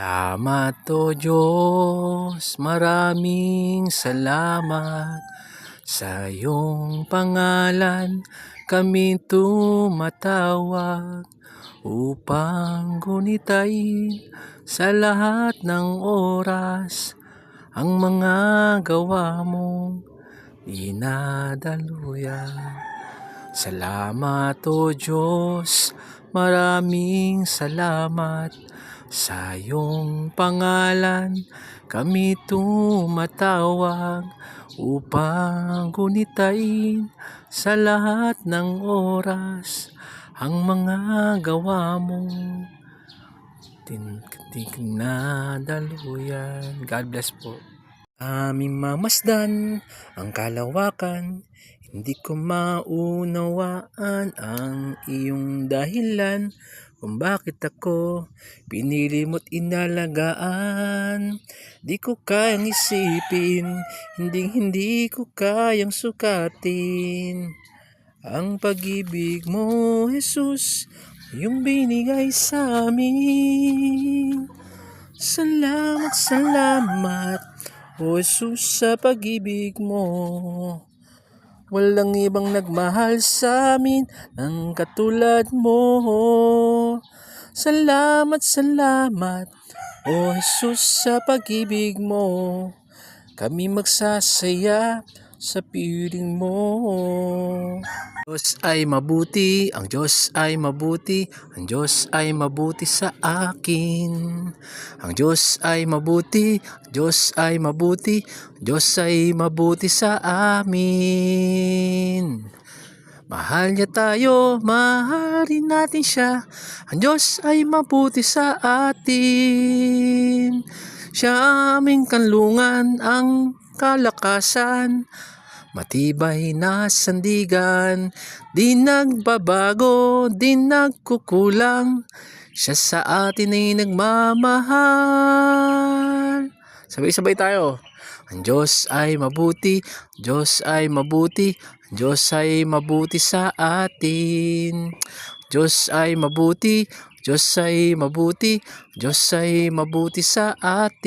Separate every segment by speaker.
Speaker 1: Salamat o Diyos, maraming salamat. Sa iyong pangalan kami tumatawag upang gunitain sa lahat ng oras ang mga gawa mong dinadaluyan. Salamat o Diyos, maraming salamat. Sa iyong pangalan kami tumatawag upang gunitain sa lahat ng oras ang mga gawa mong dinadaluyan. God bless po. Aming mamasdan ang kalawakan, hindi ko maunawaan ang iyong dahilan kung bakit ako pinili mo't inalagaan. Di ko kayang isipin, hindi ko kayang sukatin ang pag-ibig mo, Jesus, yung binigay sa amin. Salamat, salamat, O Jesus, sa pag-ibig mo. Walang ibang nagmahal sa amin ng katulad mo. Salamat, salamat, O Jesus, sa pag-ibig mo. Kami magsasaya sa piling mo. Diyos ay mabuti, ang Diyos ay mabuti, ang Diyos ay mabuti sa akin. Ang Diyos ay mabuti, ang Diyos ay mabuti, ang Diyos ay mabuti sa amin. Mahal niya tayo, mahalin natin siya. Ang Diyos ay mabuti sa atin. Siya aming kanlungan, ang kalakasan, matibay na sandigan, di nagbabago, di nagkukulang. Siya sa atin ay nagmamahal. Sabay-sabay tayo. Ang Diyos ay mabuti, Diyos ay mabuti, Diyos ay mabuti sa atin. Diyos ay mabuti, Diyos ay mabuti, Diyos ay mabuti sa atin.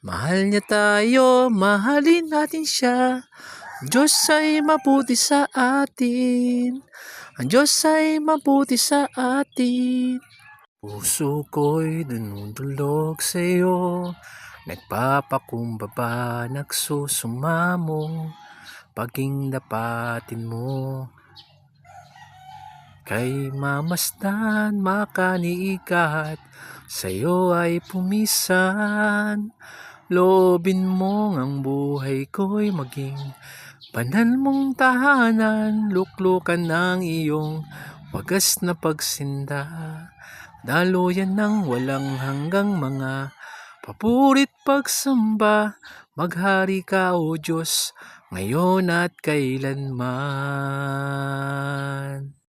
Speaker 1: Mahal niya tayo, mahalin natin siya. Diyos ay mabuti sa atin. Ang Diyos ay mabuti sa atin. Puso ko'y dunudulog sa iyo, nagpapakumbaba, nagsusumamo, paging dapatin mo. Kay mamasdan, makaniikat, sa iyo ay pumisan. Loobin mong ang buhay ko'y maging banal mong tahanan, luklukan ng iyong wagas na pagsinda. Daluyan ng walang hanggang mga papurit pagsamba, maghari ka o Diyos, ngayon at kailanman.